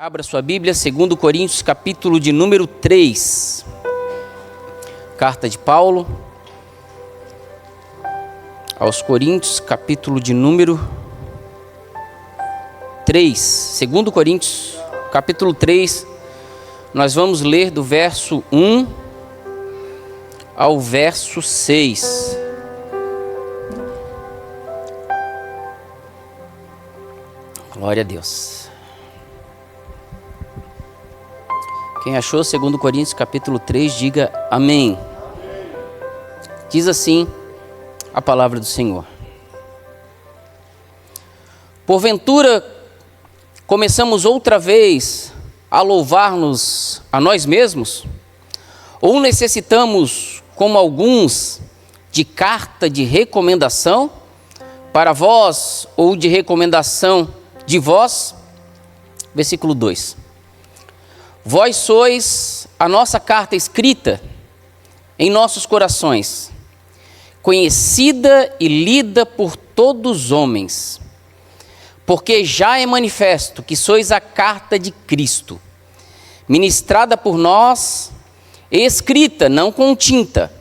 Abra sua Bíblia, 2 Coríntios, capítulo de número 3. Carta de Paulo aos Coríntios, capítulo de número 3. 2 Coríntios, capítulo 3. Nós vamos ler do verso 1 ao verso 6. Glória a Deus. Quem achou 2 Coríntios capítulo 3, diga amém. Diz assim a palavra do Senhor. Porventura, começamos outra vez a louvar-nos a nós mesmos? Ou necessitamos, como alguns, de carta de recomendação para vós ou de recomendação de vós? Versículo 2. Vós sois a nossa carta escrita em nossos corações, conhecida e lida por todos os homens, porque já é manifesto que sois a carta de Cristo, ministrada por nós, escrita não com tinta,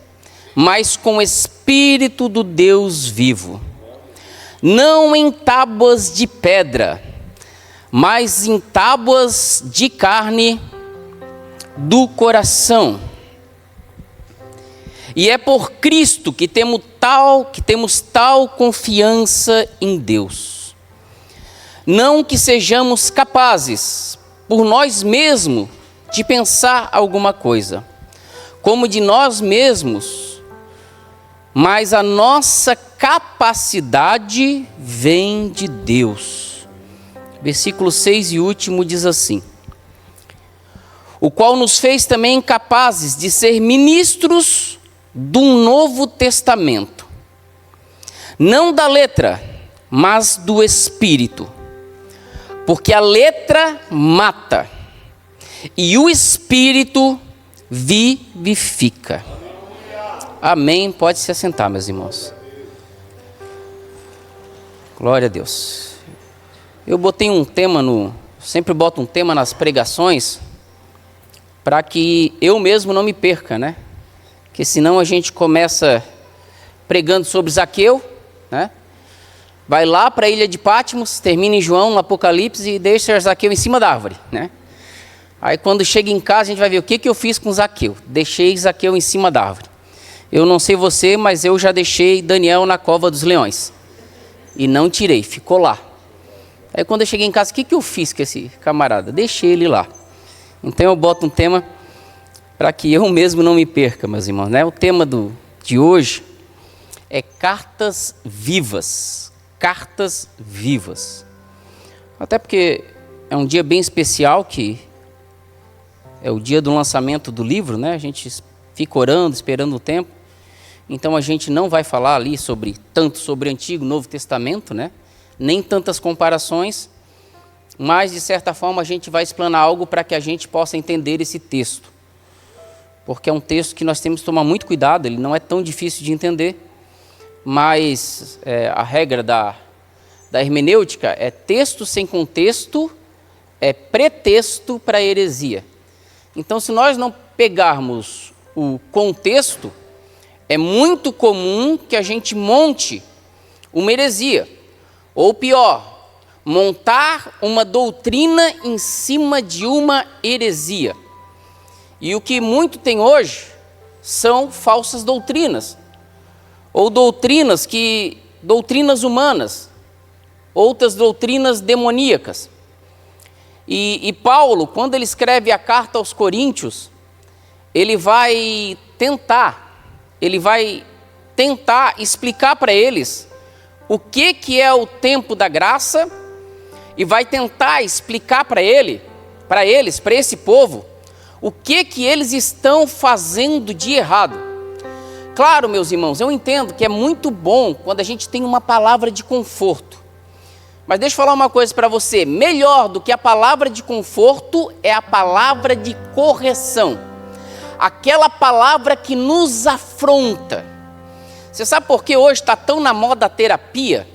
mas com o Espírito do Deus vivo, não em tábuas de pedra, mas em tábuas de carne do coração. E é por Cristo que temos tal confiança em Deus. Não que sejamos capazes, por nós mesmos, de pensar alguma coisa, como de nós mesmos, mas a nossa capacidade vem de Deus. Versículo 6 e último diz assim: o qual nos fez também capazes de ser ministros do Novo Testamento, não da letra, mas do Espírito, porque a letra mata e o Espírito vivifica. Amém. Pode se assentar, meus irmãos. Glória a Deus. Eu botei um tema sempre boto um tema nas pregações, para que eu mesmo não me perca, né? Porque senão a gente começa pregando sobre Zaqueu, né? Vai lá para a ilha de Patmos, termina em João, no Apocalipse, e deixa Zaqueu em cima da árvore, né? Aí quando chega em casa a gente vai ver o que eu fiz com Zaqueu. Deixei Zaqueu em cima da árvore. Eu não sei você, mas eu já deixei Daniel na cova dos leões. E não tirei, ficou lá. Aí quando eu cheguei em casa, o que eu fiz com esse camarada? Deixei ele lá. Então eu boto um tema para que eu mesmo não me perca, meus irmãos, né? O tema de hoje é cartas vivas. Cartas vivas. Até porque é um dia bem especial, que é o dia do lançamento do livro, né? A gente fica orando, esperando o tempo. Então a gente não vai falar ali tanto sobre Antigo e Novo Testamento, né? Nem tantas comparações, mas de certa forma a gente vai explanar algo para que a gente possa entender esse texto, porque é um texto que nós temos que tomar muito cuidado. Ele não é tão difícil de entender, mas a regra da hermenêutica é texto sem contexto, é pretexto para heresia. Então, se nós não pegarmos o contexto, é muito comum que a gente monte uma heresia, ou pior, montar uma doutrina em cima de uma heresia. E o que muito tem hoje são falsas doutrinas, ou doutrinas humanas, outras doutrinas demoníacas. E Paulo, quando ele escreve a carta aos Coríntios, ele vai tentar explicar para eles o que é o tempo da graça, e vai tentar explicar para esse povo, o que eles estão fazendo de errado. Claro, meus irmãos, eu entendo que é muito bom quando a gente tem uma palavra de conforto. Mas deixa eu falar uma coisa para você: melhor do que a palavra de conforto é a palavra de correção. Aquela palavra que nos afronta. Você sabe por que hoje está tão na moda a terapia?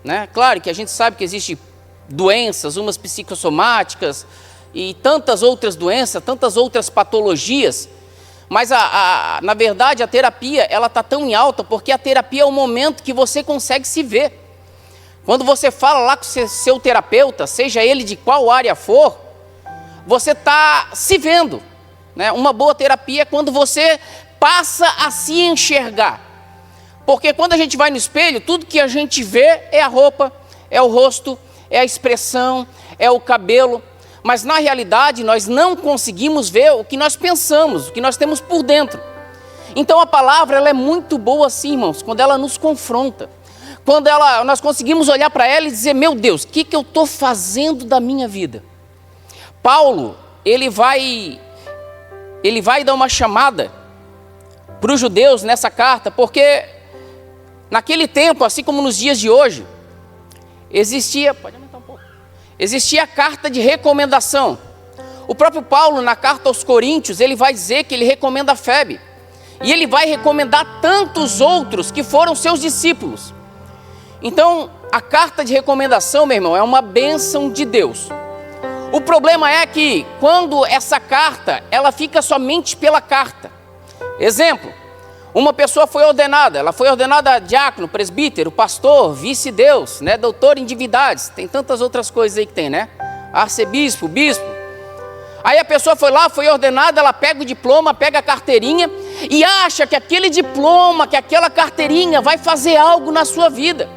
Né? Claro que a gente sabe que existe doenças, umas psicossomáticas, e tantas outras doenças, tantas outras patologias. Mas na verdade a terapia, ela está tão em alta porque a terapia é o momento que você consegue se ver. Quando você fala lá com seu terapeuta, seja ele de qual área for, você está se vendo, né? Uma boa terapia é quando você passa a se enxergar. Porque quando a gente vai no espelho, tudo que a gente vê é a roupa, é o rosto, é a expressão, é o cabelo. Mas na realidade nós não conseguimos ver o que nós pensamos, o que nós temos por dentro. Então a palavra ela é muito boa assim, irmãos, quando ela nos confronta. Quando nós conseguimos olhar para ela e dizer, meu Deus, o que eu estou fazendo da minha vida? Paulo, ele vai dar uma chamada para os judeus nessa carta, porque naquele tempo, assim como nos dias de hoje, existia a carta de recomendação. O próprio Paulo, na carta aos Coríntios, ele vai dizer que ele recomenda a Febe. E ele vai recomendar tantos outros que foram seus discípulos. Então, a carta de recomendação, meu irmão, é uma bênção de Deus. O problema é que, quando essa carta, ela fica somente pela carta. Exemplo, uma pessoa foi ordenada, ela foi ordenada diácono, presbítero, pastor, vice-deus, né, doutor em divindades, tem tantas outras coisas aí que tem, né? Arcebispo, bispo. Aí a pessoa foi lá, foi ordenada, ela pega o diploma, pega a carteirinha e acha que aquele diploma, que aquela carteirinha vai fazer algo na sua vida.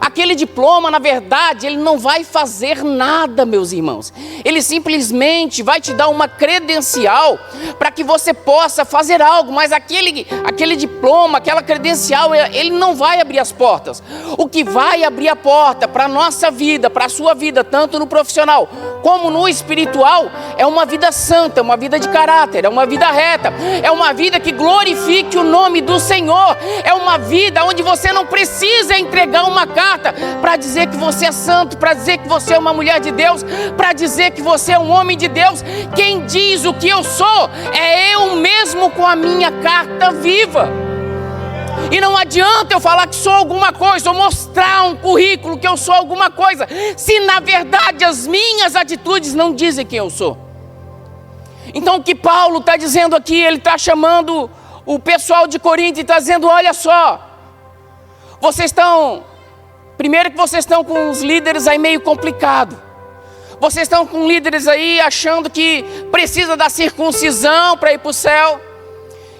Aquele diploma, na verdade, ele não vai fazer nada, meus irmãos. Ele simplesmente vai te dar uma credencial para que você possa fazer algo. Mas aquele diploma, aquela credencial, ele não vai abrir as portas. O que vai abrir a porta para a nossa vida, para a sua vida, tanto no profissional como no espiritual, é uma vida santa, é uma vida de caráter, é uma vida reta, é uma vida que glorifique o nome do Senhor, é uma vida onde você não precisa entregar uma carta para dizer que você é santo, para dizer que você é uma mulher de Deus, para dizer que você é um homem de Deus. Quem diz o que eu sou é eu mesmo com a minha carta viva. E não adianta eu falar que sou alguma coisa, ou mostrar um currículo que eu sou alguma coisa, se na verdade as minhas atitudes não dizem quem eu sou. Então o que Paulo está dizendo aqui, ele está chamando o pessoal de Corinto e está dizendo, olha só, primeiro que vocês estão com os líderes aí meio complicado. Vocês estão com líderes aí achando que precisa da circuncisão para ir para o céu.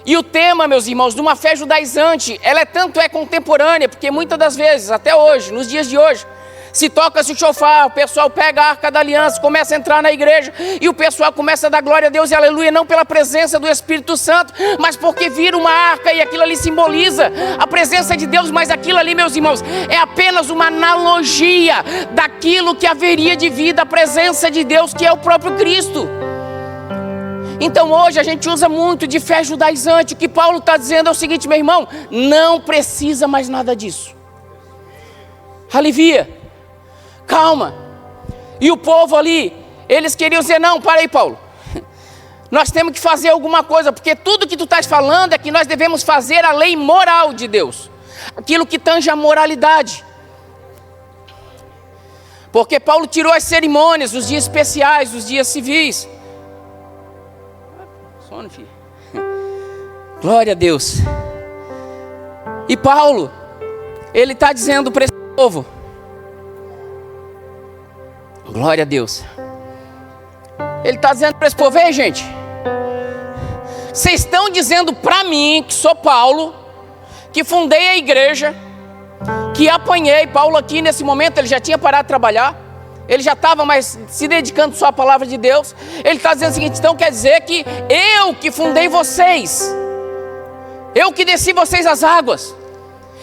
E o tema, meus irmãos, de uma fé judaizante, ela tanto é contemporânea, porque muitas das vezes, até hoje, nos dias de hoje, se toca-se o chofar, o pessoal pega a arca da aliança, começa a entrar na igreja, e o pessoal começa a dar glória a Deus e aleluia, não pela presença do Espírito Santo, mas porque vira uma arca e aquilo ali simboliza a presença de Deus, mas aquilo ali, meus irmãos, é apenas uma analogia daquilo que haveria de vida, a presença de Deus, que é o próprio Cristo. Então hoje a gente usa muito de fé judaizante. O que Paulo está dizendo é o seguinte, meu irmão, não precisa mais nada disso. Alivia, calma. E o povo ali, eles queriam dizer, não, para aí, Paulo, nós temos que fazer alguma coisa, porque tudo que tu estás falando é que nós devemos fazer a lei moral de Deus, aquilo que tange a moralidade. Porque Paulo tirou as cerimônias, os dias especiais, os dias civis. Filho. Glória a Deus. E Paulo, ele está dizendo para esse povo, glória a Deus, ele está dizendo para esse povo, ei gente, vocês estão dizendo para mim, que sou Paulo, que fundei a igreja, que apanhei. Paulo aqui nesse momento, ele já tinha parado de trabalhar, ele já estava mais se dedicando só à palavra de Deus. Ele está dizendo o seguinte, então quer dizer que eu que fundei vocês, eu que desci vocês às águas,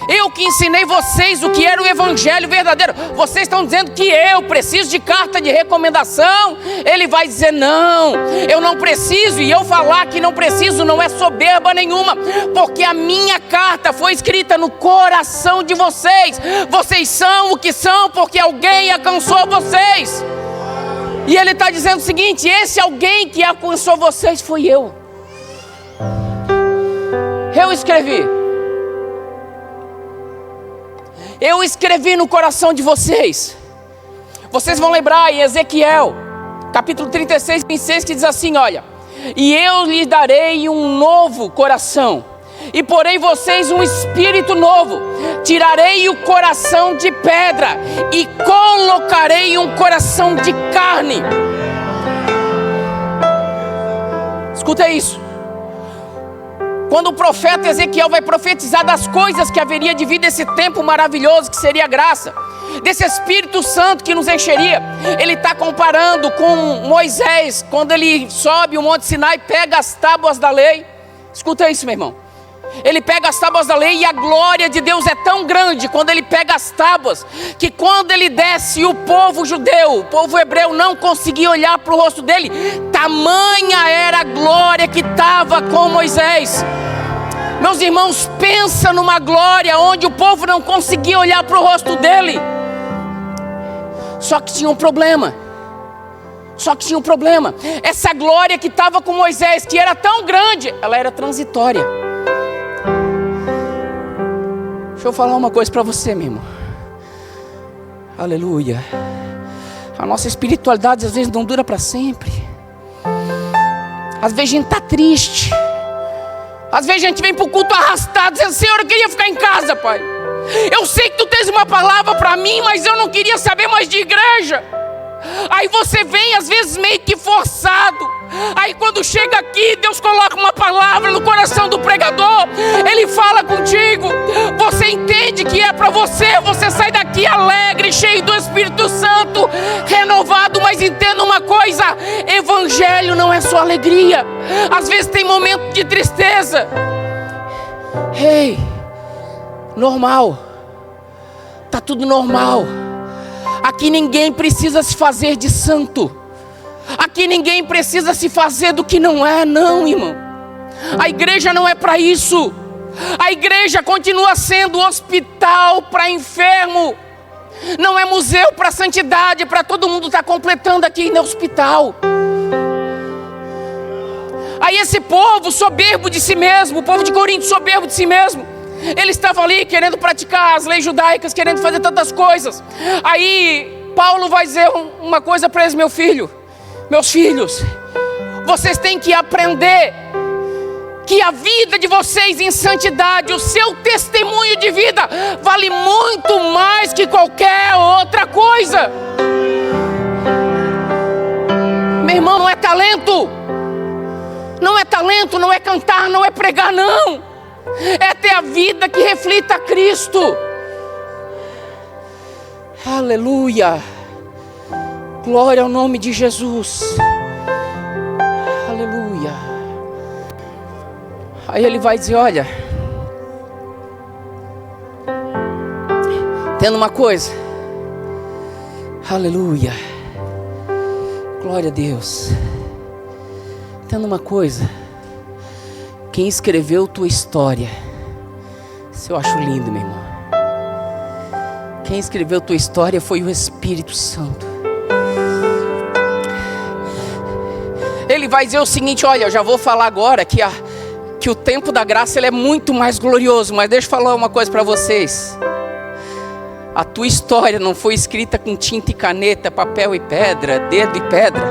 eu que ensinei vocês o que era o evangelho verdadeiro, vocês estão dizendo que eu preciso de carta de recomendação? Ele vai dizer, não, eu não preciso, e eu falar que não preciso não é soberba nenhuma, porque a minha carta foi escrita no coração de vocês. Vocês são o que são porque alguém alcançou vocês. E ele está dizendo o seguinte, esse alguém que alcançou vocês foi eu. Eu escrevi no coração de vocês. Vocês vão lembrar em Ezequiel, capítulo 36, 26, que diz assim, olha: e eu lhes darei um novo coração, e porei em vocês um espírito novo, tirarei o coração de pedra, e colocarei um coração de carne. Escuta isso. Quando o profeta Ezequiel vai profetizar das coisas que haveria de vir desse tempo maravilhoso que seria a graça, desse Espírito Santo que nos encheria, ele está comparando com Moisés, quando ele sobe o Monte Sinai, pega as tábuas da lei. Escuta isso, meu irmão. Ele pega as tábuas da lei e a glória de Deus é tão grande quando ele pega as tábuas, que quando ele desce, o povo judeu, o povo hebreu não conseguia olhar para o rosto dele. Tamanha era a glória que estava com Moisés. Meus irmãos, pensa numa glória onde o povo não conseguia olhar para o rosto dele. Só que tinha um problema. Essa glória que estava com Moisés, que era tão grande, ela era transitória. Deixa eu falar uma coisa para você, meu irmão. Aleluia. A nossa espiritualidade às vezes não dura para sempre. Às vezes a gente está triste. Às vezes a gente vem para o culto arrastado, dizendo: Senhor, eu queria ficar em casa, Pai. Eu sei que Tu tens uma palavra para mim, mas eu não queria saber mais de igreja. Aí você vem às vezes meio que forçado. Aí quando chega aqui, Deus coloca uma palavra no coração do pregador. Ele fala contigo. Você entende que é para você. Você sai daqui alegre, cheio do Espírito Santo, renovado. Mas entenda uma coisa: evangelho não é só alegria. Às vezes tem momento de tristeza. Ei, normal. Tá tudo normal. Aqui ninguém precisa se fazer de santo. Aqui ninguém precisa se fazer do que não é, não, irmão. A igreja não é para isso. A igreja continua sendo hospital para enfermo. Não é museu para santidade, para todo mundo estar completando aqui no hospital. Aí esse povo soberbo de si mesmo, o povo de Corinto soberbo de si mesmo, eles estavam ali querendo praticar as leis judaicas, querendo fazer tantas coisas. Aí Paulo vai dizer uma coisa para eles: meus filhos, vocês têm que aprender que a vida de vocês em santidade, o seu testemunho de vida, vale muito mais que qualquer outra coisa. Meu irmão, não é talento. Não é talento, não é cantar, não é pregar, não. É ter a vida que reflita a Cristo. Aleluia. Glória ao nome de Jesus. Aleluia. Aí ele vai dizer: olha, entenda uma coisa. Aleluia. Glória a Deus. Entenda uma coisa. Quem escreveu tua história, isso eu acho lindo, meu irmão. Quem escreveu tua história foi o Espírito Santo. Ele vai dizer o seguinte: olha, eu já vou falar agora que o tempo da graça ele é muito mais glorioso. Mas deixa eu falar uma coisa para vocês. A tua história não foi escrita com tinta e caneta, papel e pedra, dedo e pedra.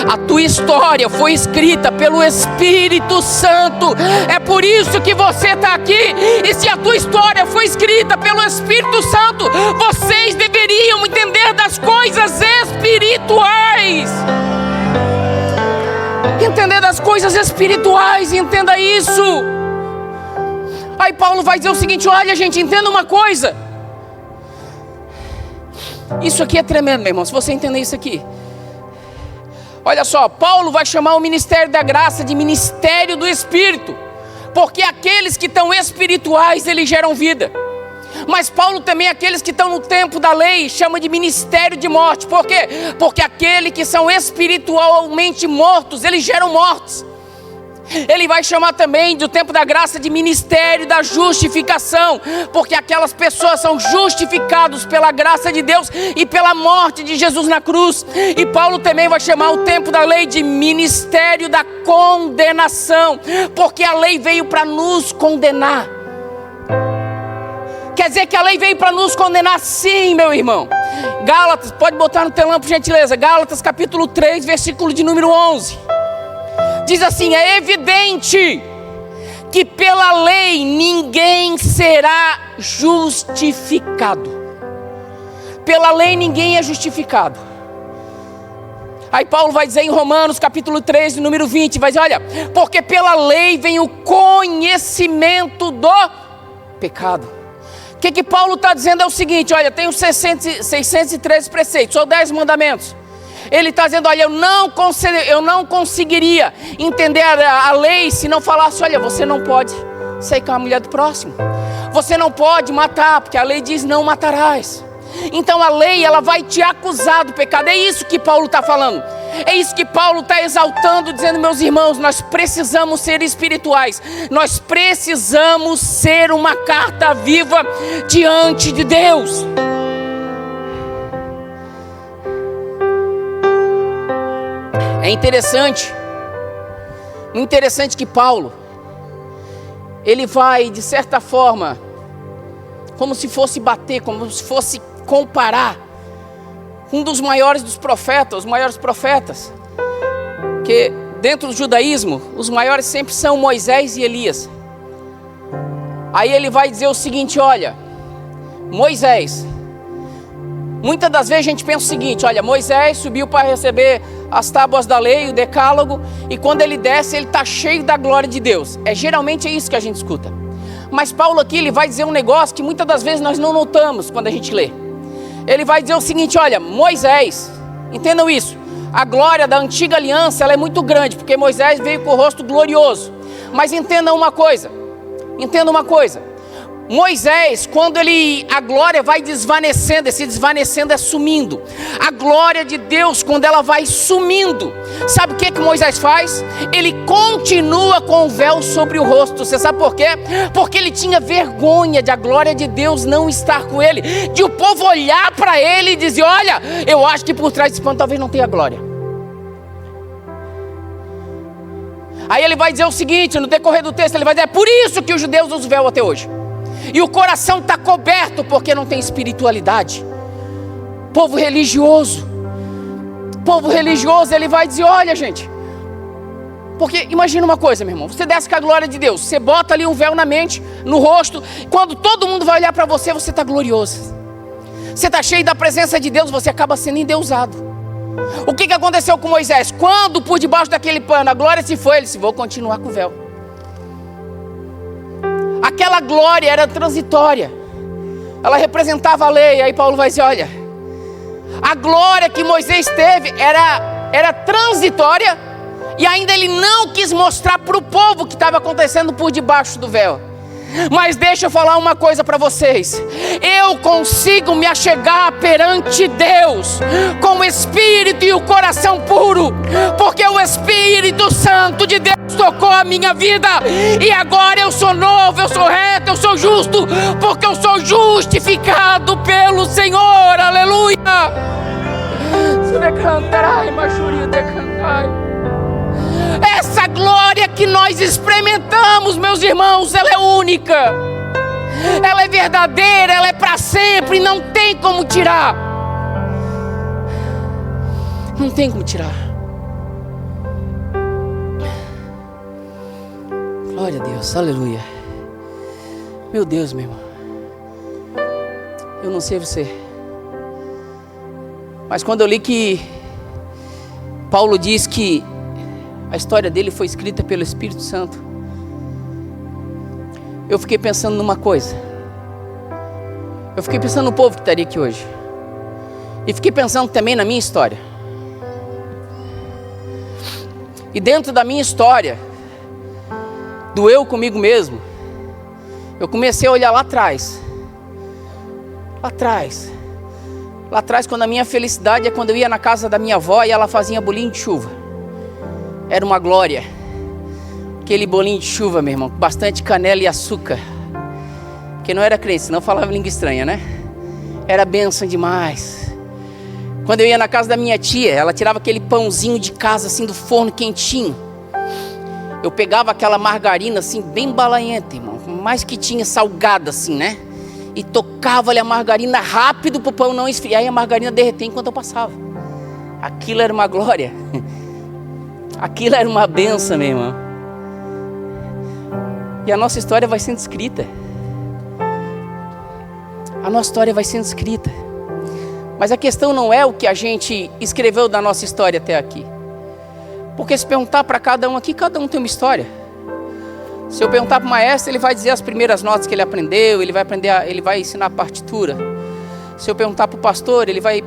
A tua história foi escrita pelo Espírito Santo. É por isso que você está aqui. E se a tua história foi escrita pelo Espírito Santo, vocês deveriam entender das coisas espirituais. Entender das coisas espirituais, entenda isso. Aí Paulo vai dizer o seguinte: olha, gente, entenda uma coisa. Isso aqui é tremendo, meu irmão, se você entender isso aqui. Olha só, Paulo vai chamar o ministério da graça de ministério do Espírito, porque aqueles que estão espirituais, eles geram vida. Mas Paulo também, aqueles que estão no tempo da lei, chama de ministério de morte. Por quê? Porque aqueles que são espiritualmente mortos, eles geram mortes. Ele vai chamar também do tempo da graça de ministério da justificação, porque aquelas pessoas são justificados pela graça de Deus e pela morte de Jesus na cruz. E Paulo também vai chamar o tempo da lei de ministério da condenação, porque a lei veio para nos condenar. Quer dizer que a lei veio para nos condenar? Sim, meu irmão. Gálatas, pode botar no telão por gentileza. Gálatas capítulo 3, versículo de número 11. Diz assim: é evidente que pela lei ninguém será justificado. Pela lei ninguém é justificado. Aí Paulo vai dizer em Romanos capítulo 3, número 20, vai dizer: olha, porque pela lei vem o conhecimento do pecado. O que Paulo está dizendo é o seguinte: olha, tem os 613 preceitos, são 10 mandamentos. Ele está dizendo: olha, eu não conseguiria entender a lei se não falasse: olha, você não pode sair com a mulher do próximo, você não pode matar, porque a lei diz: não matarás. Então a lei, ela vai te acusar do pecado. É isso que Paulo está falando. É isso que Paulo está exaltando, dizendo: meus irmãos, nós precisamos ser espirituais. Nós precisamos ser uma carta viva diante de Deus. É interessante que Paulo, ele vai, de certa forma, como se fosse bater, como se fosse comparar um dos maiores dos profetas, os maiores profetas, que dentro do judaísmo, os maiores sempre são Moisés e Elias. Aí ele vai dizer o seguinte: olha, Moisés, muitas das vezes a gente pensa o seguinte: olha, Moisés subiu para receber as tábuas da lei, o decálogo, e quando ele desce, ele está cheio da glória de Deus. Geralmente é isso que a gente escuta. Mas Paulo aqui, ele vai dizer um negócio que muitas das vezes nós não notamos quando a gente lê. Ele vai dizer o seguinte: olha, Moisés, entendam isso, a glória da antiga aliança, ela é muito grande, porque Moisés veio com o rosto glorioso. Mas entendam uma coisa, Moisés, quando a glória vai desvanecendo, esse desvanecendo é sumindo. A glória de Deus, quando ela vai sumindo, sabe o que Moisés faz? Ele continua com o véu sobre o rosto. Você sabe por quê? Porque ele tinha vergonha de a glória de Deus não estar com ele, de o povo olhar para ele e dizer: olha, eu acho que por trás desse pano talvez não tenha glória. Aí ele vai dizer o seguinte, no decorrer do texto, ele vai dizer: é por isso que os judeus usam véu até hoje. E o coração está coberto porque não tem espiritualidade. Povo religioso, ele vai dizer: olha, gente, porque imagina uma coisa, meu irmão, você desce com a glória de Deus, você bota ali um véu na mente, no rosto, quando todo mundo vai olhar para você, você está glorioso, você está cheio da presença de Deus, você acaba sendo endeusado. O que aconteceu com Moisés? Quando por debaixo daquele pano a glória se foi, ele disse: vou continuar com o véu. Aquela glória era transitória, ela representava a lei. Aí Paulo vai dizer: olha, a glória que Moisés teve era transitória, e ainda ele não quis mostrar para o povo o que estava acontecendo por debaixo do véu. Mas deixa eu falar uma coisa para vocês: eu consigo me achegar perante Deus com o espírito e o coração puro, porque o Espírito Santo de Deus tocou a minha vida, e agora eu sou novo, eu sou reto, eu sou justo, porque eu sou justificado pelo Senhor. Aleluia. Essa glória que nós experimentamos, meus irmãos, ela é única, ela é verdadeira, ela é para sempre, não tem como tirar. Não tem como tirar. Glória a Deus, aleluia. Meu Deus, meu irmão, eu não sei você, mas quando eu li que Paulo diz que a história dele foi escrita pelo Espírito Santo, eu fiquei pensando numa coisa. Eu fiquei pensando no povo que estaria aqui hoje, e fiquei pensando também na minha história. E dentro da minha história, do eu comigo mesmo, eu comecei a olhar lá atrás, quando a minha felicidade é quando eu ia na casa da minha avó e ela fazia bolinho de chuva. Era uma glória, aquele bolinho de chuva, meu irmão, com bastante canela e açúcar, que não era crente, senão falava língua estranha, né? Era bênção demais. Quando eu ia na casa da minha tia, ela tirava aquele pãozinho de casa, assim, do forno quentinho. Eu pegava aquela margarina, assim, bem balaenta, irmão, mais que tinha salgada, assim, né? e tocava-lhe a margarina rápido para o pão não esfriar e a margarina derreter enquanto eu passava. Aquilo era uma glória. Aquilo era uma benção, meu irmão. E a nossa história vai sendo escrita. A nossa história vai sendo escrita. Mas a questão não é o que a gente escreveu da nossa história até aqui. Porque se perguntar para cada um aqui, cada um tem uma história. Se eu perguntar para o maestro, ele vai dizer as primeiras notas que ele aprendeu, ele vai ensinar a partitura. Se eu perguntar para o pastor, ele vai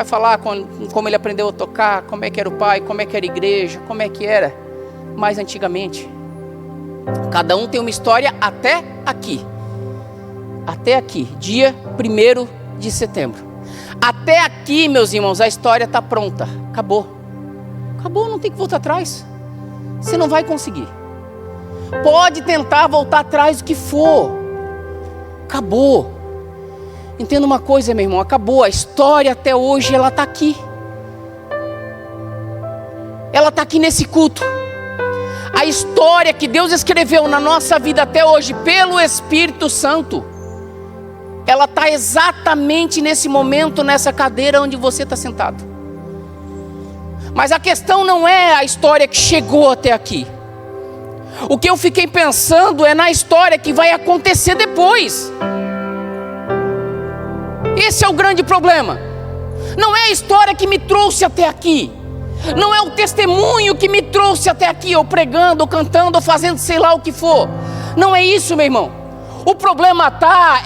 falar como ele aprendeu a tocar, como é que era o pai, como é que era a igreja, como é que era mais antigamente. Cada um tem uma história até aqui. Até aqui, dia 1º de setembro. Até aqui, meus irmãos, a história está pronta. Acabou. Acabou, não tem que voltar atrás. Você não vai conseguir. Pode tentar voltar atrás o que for. Acabou. Entenda uma coisa, meu irmão. Acabou. A história até hoje, ela está aqui. Ela está aqui nesse culto. A história que Deus escreveu na nossa vida até hoje, pelo Espírito Santo, ela está exatamente nesse momento, nessa cadeira onde você está sentado. Mas a questão não é a história que chegou até aqui. O que eu fiquei pensando é na história que vai acontecer depois. Esse é o grande problema. Não é a história que me trouxe até aqui. Não é o testemunho que me trouxe até aqui, ou pregando, ou cantando, ou fazendo sei lá o que for. Não é isso, meu irmão. O problema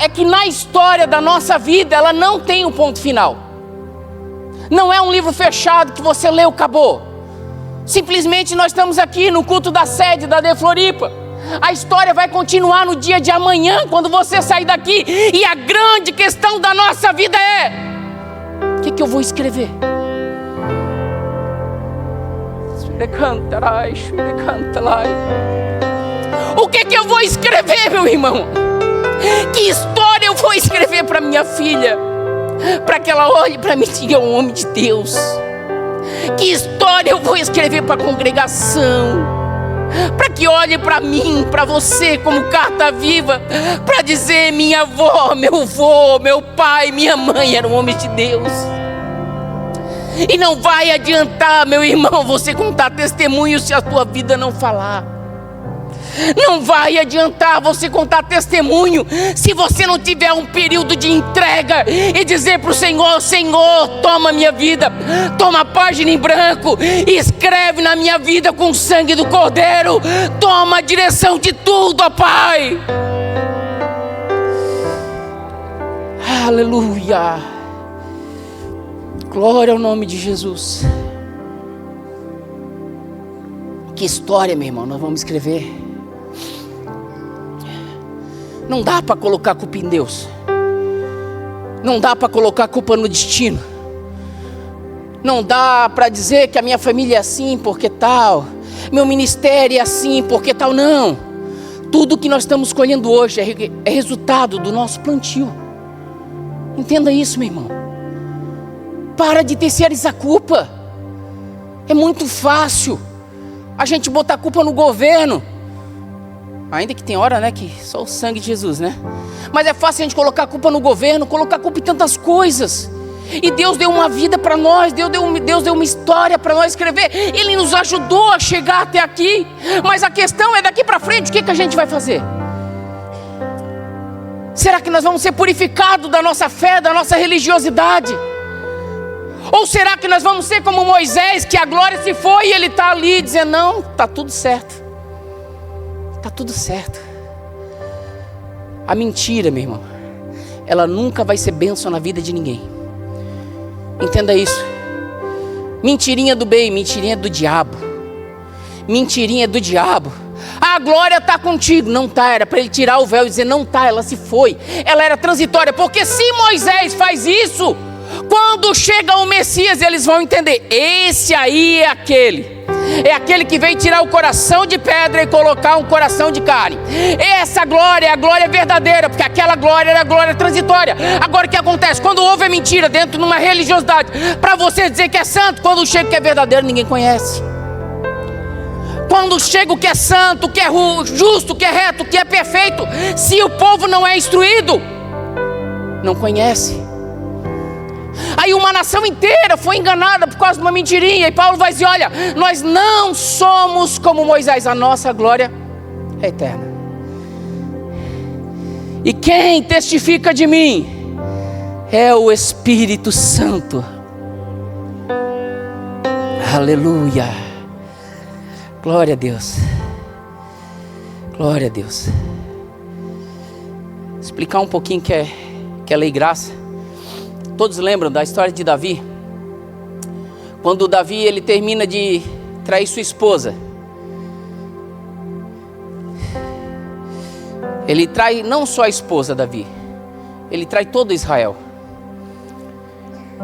é que na história da nossa vida, ela não tem um ponto final. Não é um livro fechado que você leu, acabou. Simplesmente nós estamos aqui no culto da sede da De Floripa. A história vai continuar no dia de amanhã, quando você sair daqui. E a grande questão da nossa vida é: o que eu vou escrever? O que eu vou escrever, meu irmão? Que história eu vou escrever para minha filha, para que ela olhe para mim e diga: é um homem de Deus? Que história eu vou escrever para a congregação, para que olhe para mim, para você, como carta viva, para dizer: minha avó, meu avô, meu pai, minha mãe eram homens de Deus? E não vai adiantar, meu irmão, você contar testemunho se a tua vida não falar. Não vai adiantar você contar testemunho se você não tiver um período de entrega e dizer para o Senhor: Senhor, toma minha vida, toma a página em branco, escreve na minha vida com o sangue do Cordeiro, toma a direção de tudo, ó Pai. Aleluia. Glória ao nome de Jesus. Que história, meu irmão, nós vamos escrever. Não dá para colocar a culpa em Deus. Não dá para colocar a culpa no destino. Não dá para dizer que a minha família é assim porque tal, meu ministério é assim porque tal. Não. Tudo que nós estamos colhendo hoje é resultado do nosso plantio. Entenda isso, meu irmão. Para de terceirizar a culpa. É muito fácil a gente botar a culpa no governo. Ainda que tem hora, né, que só o sangue de Jesus, né? Mas é fácil a gente colocar a culpa no governo, colocar a culpa em tantas coisas. E Deus deu uma vida para nós, Deus deu uma história para nós escrever. Ele nos ajudou a chegar até aqui. Mas a questão é: daqui para frente, o que a gente vai fazer? Será que nós vamos ser purificados da nossa fé, da nossa religiosidade? Ou será que nós vamos ser como Moisés, que a glória se foi e ele está ali dizendo: não, está tudo certo. Está tudo certo. A mentira, meu irmão, ela nunca vai ser bênção na vida de ninguém. Entenda isso. Mentirinha do bem, mentirinha do diabo. Mentirinha do diabo. A glória está contigo. Não está, era para ele tirar o véu e dizer: não está, ela se foi. Ela era transitória, porque se Moisés faz isso, quando chega o Messias, eles vão entender: esse aí é aquele. É aquele que veio tirar o coração de pedra e colocar um coração de carne. Essa glória é a glória verdadeira, porque aquela glória era a glória transitória. Agora o que acontece? Quando houve a mentira dentro de uma religiosidade, para você dizer que é santo, quando chega o que é verdadeiro, ninguém conhece. Quando chega o que é santo, o que é justo, o que é reto, o que é perfeito, se o povo não é instruído, não conhece. Aí uma nação inteira foi enganada por causa de uma mentirinha. E Paulo vai dizer, olha, nós não somos como Moisés, a nossa glória é eterna. E quem testifica de mim é o Espírito Santo. Aleluia. Glória a Deus. Glória a Deus. Explicar um pouquinho que é lei e graça. Todos lembram da história de Davi? Quando Davi ele termina de trair sua esposa, ele trai não só a esposa, Davi, ele trai todo Israel.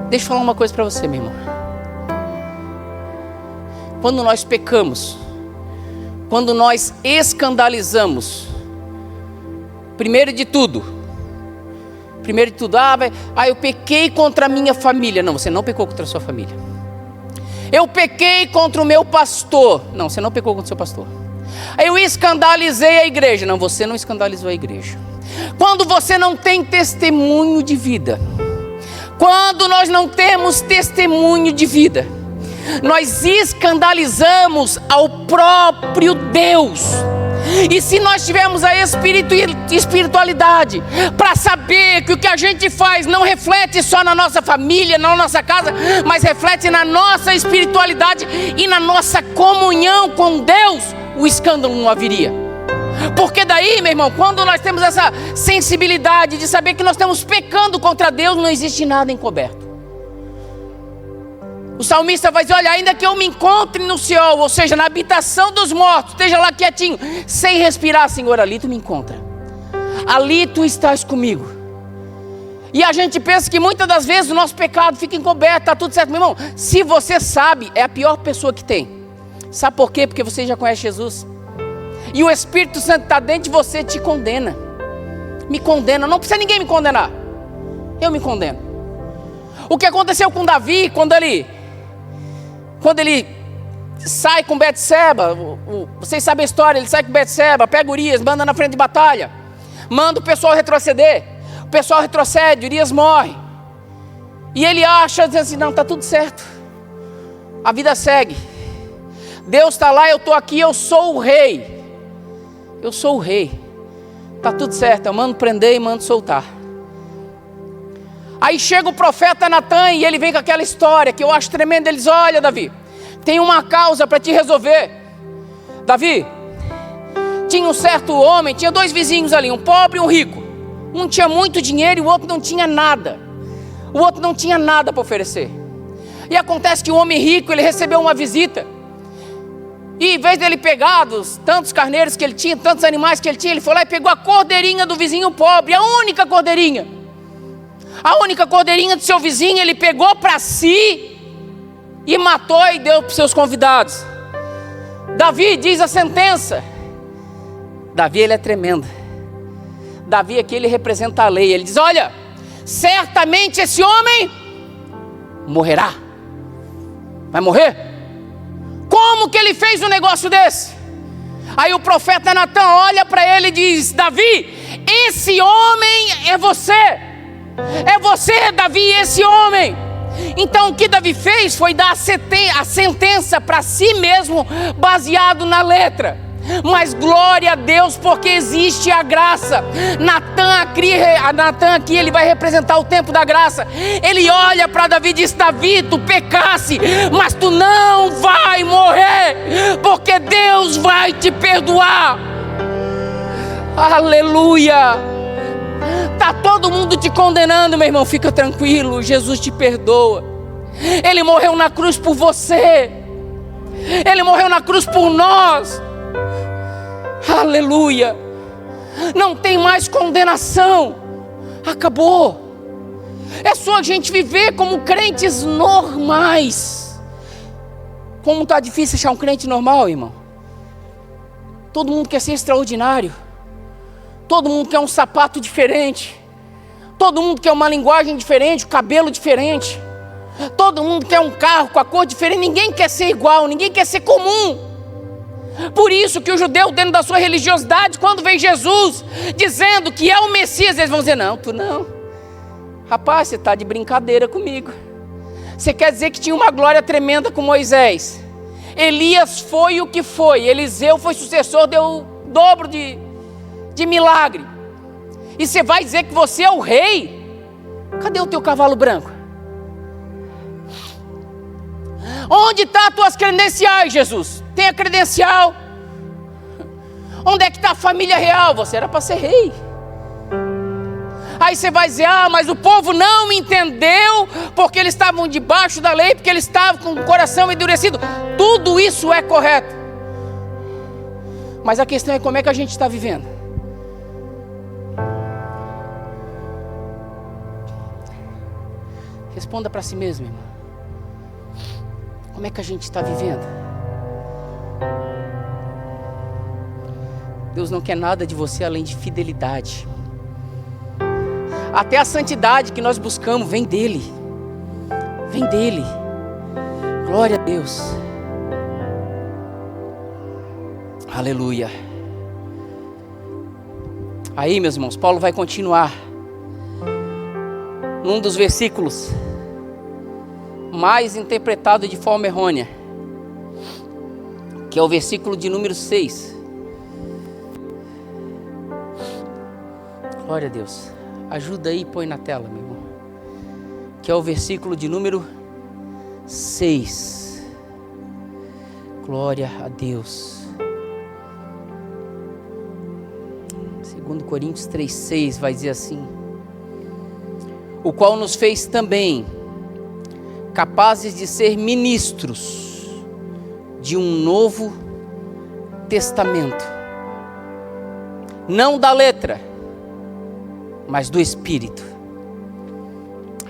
Deixa eu falar uma coisa para você, meu irmão. Quando nós pecamos, quando nós escandalizamos, primeiro de tudo, eu pequei contra a minha família. Não, você não pecou contra a sua família. Eu pequei contra o meu pastor. Não, você não pecou contra o seu pastor. Eu escandalizei a igreja. Não, você não escandalizou a igreja. Quando você não tem testemunho de vida, quando nós não temos testemunho de vida, nós escandalizamos ao próprio Deus. E se nós tivermos a espiritualidade para saber que o que a gente faz não reflete só na nossa família, na nossa casa, mas reflete na nossa espiritualidade e na nossa comunhão com Deus, o escândalo não haveria. Porque daí, meu irmão, quando nós temos essa sensibilidade de saber que nós estamos pecando contra Deus, não existe nada encoberto. O salmista vai dizer, olha, ainda que eu me encontre no Seol, ou seja, na habitação dos mortos, esteja lá quietinho, sem respirar, Senhor, ali tu me encontra. Ali tu estás comigo. E a gente pensa que muitas das vezes o nosso pecado fica encoberto, está tudo certo. Meu irmão, se você sabe, é a pior pessoa que tem. Sabe por quê? Porque você já conhece Jesus. E o Espírito Santo está dentro de você, te condena. Me condena, não precisa ninguém me condenar. Eu me condeno. O que aconteceu com Davi, quando ele sai com Betseba, vocês sabem a história, ele sai com Betseba, pega Urias, manda na frente de batalha, manda o pessoal retroceder, o pessoal retrocede, Urias morre, e ele acha, diz assim, não, está tudo certo, a vida segue, Deus está lá, eu estou aqui, eu sou o rei, está tudo certo, eu mando prender e mando soltar. Aí chega o profeta Natan e ele vem com aquela história que eu acho tremenda. Ele diz, olha Davi, tem uma causa para te resolver. Davi, tinha um certo homem, tinha dois vizinhos ali, um pobre e um rico. Um tinha muito dinheiro e o outro não tinha nada. O outro não tinha nada para oferecer. E acontece que o homem rico, ele recebeu uma visita. E em vez dele pegar dos tantos carneiros que ele tinha, tantos animais que ele tinha, ele foi lá e pegou a cordeirinha do vizinho pobre, a única cordeirinha. A única cordeirinha do seu vizinho ele pegou para si e matou e deu para os seus convidados. Davi diz a sentença. Davi ele é tremendo. Davi aqui ele representa a lei. Ele diz, olha, certamente esse homem morrerá. Vai morrer? Como que ele fez um negócio desse? Aí o profeta Natan olha para ele e diz, Davi, esse homem é você. É você, Davi, esse homem. Então o que Davi fez foi dar a sentença para si mesmo, baseado na letra. Mas glória a Deus, porque existe a graça. Natan aqui, ele vai representar o tempo da graça. Ele olha para Davi e diz, Davi, tu pecasse, mas tu não vai morrer, porque Deus vai te perdoar. Aleluia. Está todo mundo te condenando, meu irmão, fica tranquilo, Jesus te perdoa. Ele morreu na cruz por você. Ele morreu na cruz por nós. Aleluia. Não tem mais condenação. Acabou. É só a gente viver como crentes normais. Como está difícil achar um crente normal, irmão. Todo mundo quer ser extraordinário. Todo mundo quer um sapato diferente. Todo mundo quer uma linguagem diferente, um cabelo diferente. Todo mundo quer um carro com a cor diferente. Ninguém quer ser igual, ninguém quer ser comum. Por isso que o judeu, dentro da sua religiosidade, quando vem Jesus dizendo que é o Messias, eles vão dizer, não, tu não. Rapaz, você está de brincadeira comigo. Você quer dizer que tinha uma glória tremenda com Moisés? Elias foi o que foi. Eliseu foi sucessor, deu o dobro de milagre. E você vai dizer que você é o rei? Cadê o teu cavalo branco? Onde estão as tuas credenciais, Jesus? Tem a credencial? Onde é que está a família real? Você era para ser rei. Aí você vai dizer, mas o povo não entendeu, porque eles estavam debaixo da lei, porque eles estavam com o coração endurecido. Tudo isso é correto. Mas a questão é como é que a gente está vivendo. Responda para si mesmo, irmão. Como é que a gente está vivendo? Deus não quer nada de você além de fidelidade. Até a santidade que nós buscamos vem dele. Vem dele. Glória a Deus. Aleluia. Aí, meus irmãos, Paulo vai continuar. Num dos versículos mais interpretado de forma errônea, que é o versículo de número 6. Glória a Deus. Ajuda aí, põe na tela, meu irmão. Que é o versículo de número 6. Glória a Deus. 2 Coríntios 3,6 vai dizer assim: o qual nos fez também capazes de ser ministros de um novo testamento, não da letra, mas do Espírito.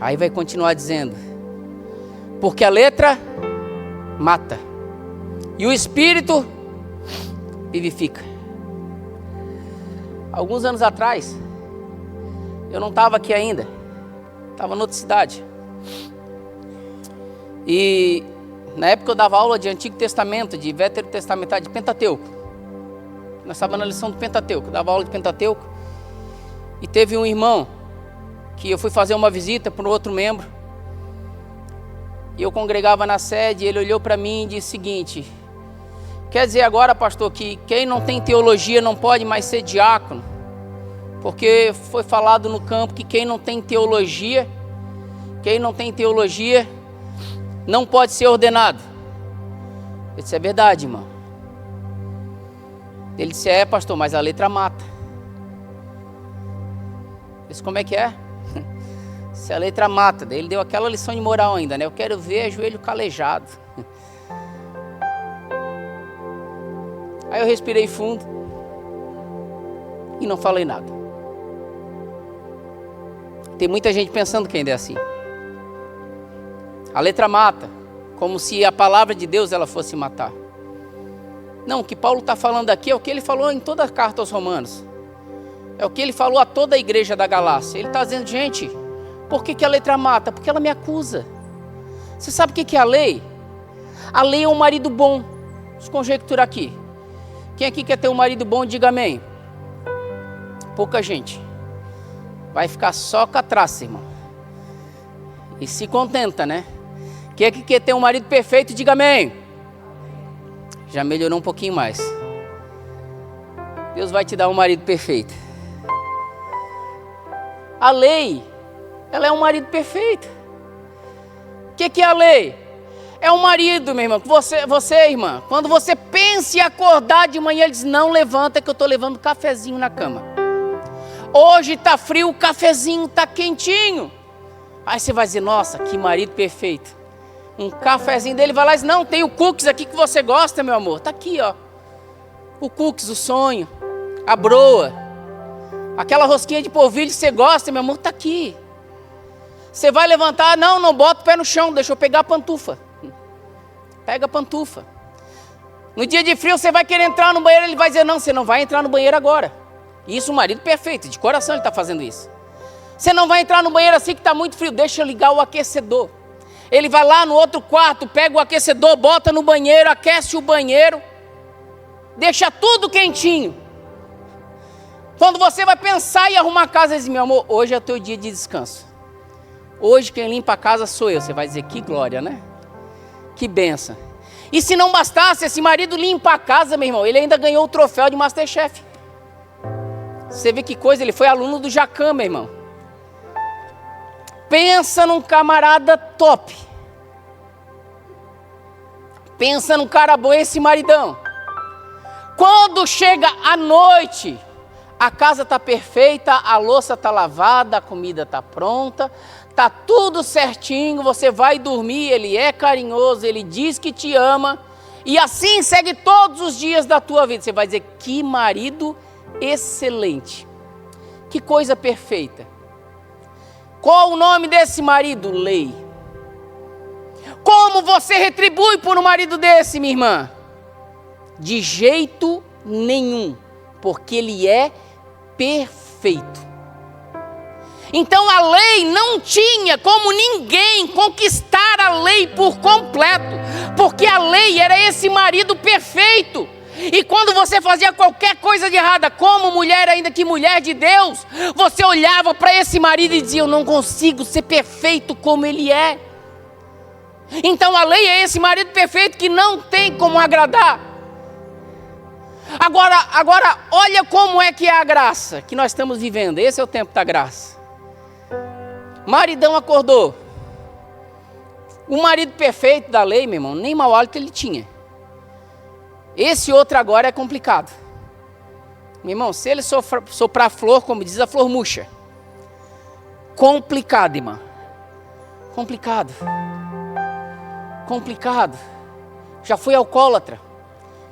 Aí vai continuar dizendo: porque a letra mata e o Espírito vivifica. Alguns anos atrás, eu não estava aqui ainda, estava em outra cidade. E na época eu dava aula de Antigo Testamento, de Veterotestamentário, de Pentateuco. Nós estávamos na lição do Pentateuco, eu dava aula de Pentateuco. E teve um irmão que eu fui fazer uma visita para um outro membro. E eu congregava na sede, e ele olhou para mim e disse o seguinte: quer dizer agora, pastor, que quem não tem teologia não pode mais ser diácono? Porque foi falado no campo que quem não tem teologia não pode ser ordenado. Eu disse: é verdade, irmão. Ele disse: é, pastor, mas a letra mata. Eu disse: como é que é? Se a letra mata. Daí ele deu aquela lição de moral ainda, né? Eu quero ver joelho calejado. Aí eu respirei fundo e não falei nada. Tem muita gente pensando que ainda é assim. A letra mata, como se a palavra de Deus ela fosse matar. Não, o que Paulo está falando aqui é o que ele falou em toda a carta aos Romanos. É o que ele falou a toda a igreja da Galácia. Ele está dizendo: gente, por que a letra mata? Porque ela me acusa. Você sabe o que é a lei? A lei é um marido bom. Vamos conjecturar aqui. Quem aqui quer ter um marido bom, diga amém. Pouca gente. Vai ficar só com a traça, irmão. E se contenta, né? Quem aqui quer ter um marido perfeito, diga amém. Já melhorou um pouquinho mais. Deus vai te dar um marido perfeito. A lei, ela é um marido perfeito. O que é a lei? É um marido, meu irmão. Você, irmã, quando você pensa em acordar de manhã, ele diz: não levanta que eu estou levando cafezinho na cama. Hoje está frio, o cafezinho está quentinho. Aí você vai dizer: nossa, que marido perfeito. Um cafezinho dele, vai lá e diz: não, tem o cookies aqui que você gosta, meu amor. Está aqui, ó. O cookies, o sonho, a broa, aquela rosquinha de polvilho que você gosta, meu amor, está aqui. Você vai levantar: não bota o pé no chão, deixa eu pegar a pantufa. Pega a pantufa. No dia de frio você vai querer entrar no banheiro, ele vai dizer: não, você não vai entrar no banheiro agora. Isso, o marido perfeito, de coração ele está fazendo isso. Você não vai entrar no banheiro assim que está muito frio, deixa eu ligar o aquecedor. Ele vai lá no outro quarto, pega o aquecedor, bota no banheiro, aquece o banheiro, deixa tudo quentinho. Quando você vai pensar em arrumar a casa, ele diz: meu amor, hoje é o teu dia de descanso. Hoje quem limpa a casa sou eu. Você vai dizer, que glória, né? Que benção. E se não bastasse, esse marido limpa a casa, meu irmão, ele ainda ganhou o troféu de Masterchef. Você vê que coisa, ele foi aluno do Jacan, meu irmão. Pensa num camarada top. Pensa num cara bom, esse maridão. Quando chega à noite, a casa está perfeita, a louça está lavada, a comida está pronta, está tudo certinho, você vai dormir, ele é carinhoso, ele diz que te ama, e assim segue todos os dias da tua vida. Você vai dizer, que marido excelente, que coisa perfeita. Qual o nome desse marido? Lei. Como você retribui por um marido desse, minha irmã? De jeito nenhum, porque ele é perfeito. Então a lei não tinha como ninguém conquistar a lei por completo, porque a lei era esse marido perfeito. E quando você fazia qualquer coisa de errada, como mulher, ainda que mulher de Deus, você olhava para esse marido e dizia, eu não consigo ser perfeito como ele é. Então a lei é esse marido perfeito que não tem como agradar. Agora, olha como é que é a graça que nós estamos vivendo. Esse é o tempo da graça. Maridão acordou. O marido perfeito da lei, meu irmão, nem mau hálito ele tinha. Esse outro agora é complicado. Meu irmão, se ele soprar flor, como diz, a flor murcha. Complicado, irmão. Complicado. Já foi alcoólatra.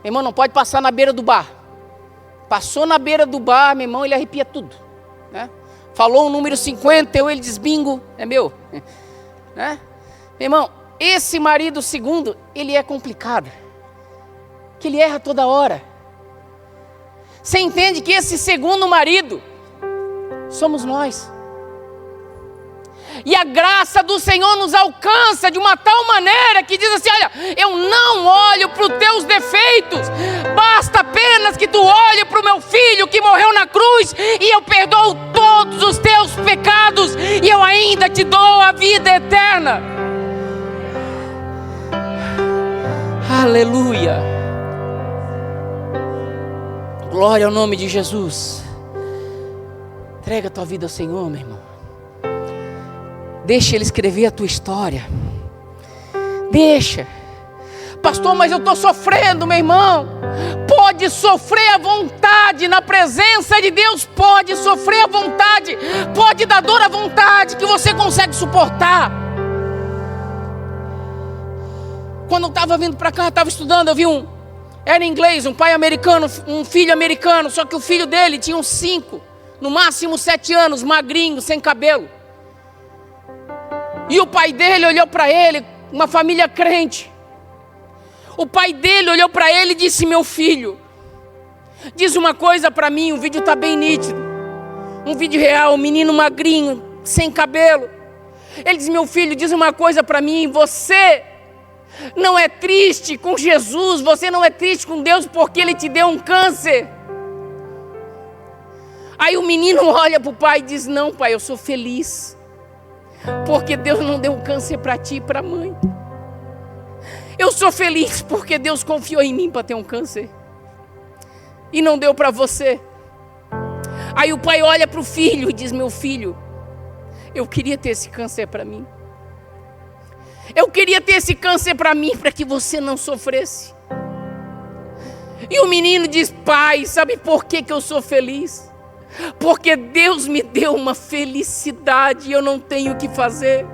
Meu irmão, não pode passar na beira do bar. Passou na beira do bar, meu irmão, ele arrepia tudo, né? Falou o número 50, ele diz, bingo, é meu, né? Meu irmão, esse marido segundo, ele é complicado, que ele erra toda hora. Você entende que esse segundo marido somos nós. E a graça do Senhor nos alcança de uma tal maneira que diz assim, olha, eu não olho para os teus defeitos, basta apenas que tu olhe para o meu filho que morreu na cruz e eu perdoo todos os teus pecados e eu ainda te dou a vida eterna. Aleluia. Glória ao nome de Jesus. Entrega a tua vida ao Senhor, meu irmão. Deixa Ele escrever a tua história. Deixa. Pastor, mas eu estou sofrendo, meu irmão. Pode sofrer à vontade na presença de Deus. Pode sofrer à vontade. Pode dar dor à vontade que você consegue suportar. Quando eu estava vindo para cá, estava estudando, eu vi era inglês, um pai americano, um filho americano. Só que o filho dele tinha uns 5, no máximo 7 anos, magrinho, sem cabelo. E o pai dele olhou para ele, uma família crente. O pai dele olhou para ele e disse, meu filho, diz uma coisa para mim, o vídeo está bem nítido. Um vídeo real, um menino magrinho, sem cabelo. Ele disse, meu filho, diz uma coisa para mim, você não é triste com Jesus, você não é triste com Deus porque Ele te deu um câncer. Aí o menino olha para o pai e diz, não pai, eu sou feliz. Porque Deus não deu um câncer para ti e para a mãe. Eu sou feliz porque Deus confiou em mim para ter um câncer. E não deu para você. Aí o pai olha para o filho e diz, meu filho, eu queria ter esse câncer para mim. Eu queria ter esse câncer para mim, para que você não sofresse. E o menino diz, pai, sabe por que eu sou feliz? Porque Deus me deu uma felicidade e eu não tenho o que fazer.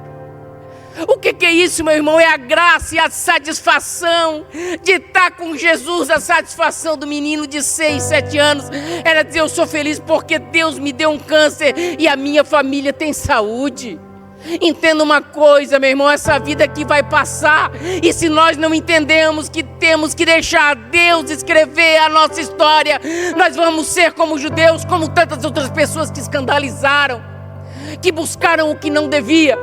O que é isso, meu irmão? É a graça e a satisfação de estar com Jesus. A satisfação do menino de 6, 7 anos era dizer, eu sou feliz porque Deus me deu um câncer e a minha família tem saúde. Entenda uma coisa, meu irmão, essa vida aqui vai passar. E se nós não entendemos que temos que deixar Deus escrever a nossa história, nós vamos ser como judeus, como tantas outras pessoas que escandalizaram, que buscaram o que não devia.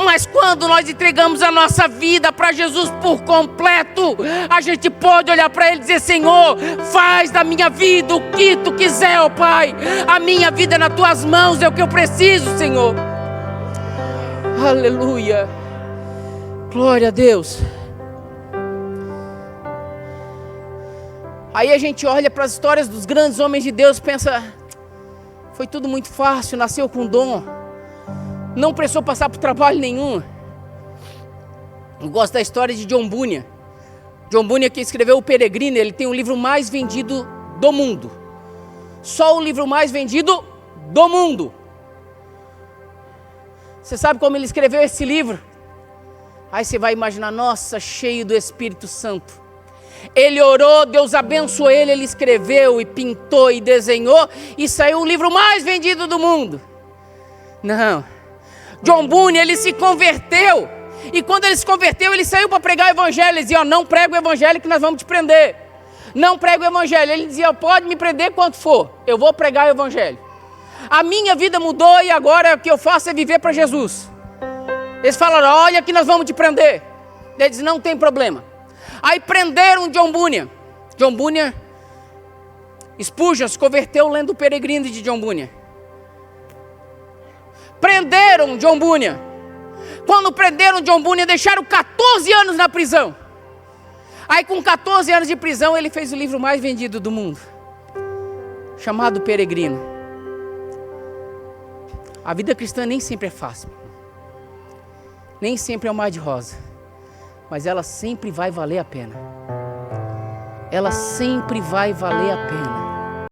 Mas quando nós entregamos a nossa vida para Jesus por completo, a gente pode olhar para Ele e dizer, Senhor, faz da minha vida o que Tu quiser, ó Pai. A minha vida é nas Tuas mãos, é o que eu preciso, Senhor. Aleluia. Glória a Deus. Aí a gente olha para as histórias dos grandes homens de Deus e pensa, foi tudo muito fácil, nasceu com dom, não precisou passar por trabalho nenhum. Eu gosto da história de John Bunyan. John Bunyan, que escreveu O Peregrino, ele tem o livro mais vendido do mundo. Só o livro mais vendido do mundo. Você sabe como ele escreveu esse livro? Aí você vai imaginar, nossa, cheio do Espírito Santo. Ele orou, Deus abençoou ele, ele escreveu e pintou e desenhou e saiu o livro mais vendido do mundo. Não. John Bunyan, ele se converteu. E quando ele se converteu, ele saiu para pregar o evangelho. Ele dizia, não prega o evangelho que nós vamos te prender. Não prega o evangelho. Ele dizia, pode me prender quanto for, eu vou pregar o evangelho. A minha vida mudou e agora o que eu faço é viver para Jesus. Eles falaram, olha que nós vamos te prender. Ele disse, não tem problema. Aí prenderam John Bunyan. John Bunyan, Spurgeon se converteu lendo O Peregrino de John Bunyan. Prenderam John Bunyan. Quando prenderam John Bunyan, deixaram 14 anos na prisão. Aí com 14 anos de prisão, ele fez o livro mais vendido do mundo, chamado Peregrino. A vida cristã nem sempre é fácil. Nem sempre é um mar de rosa. Mas ela sempre vai valer a pena. Ela sempre vai valer a pena.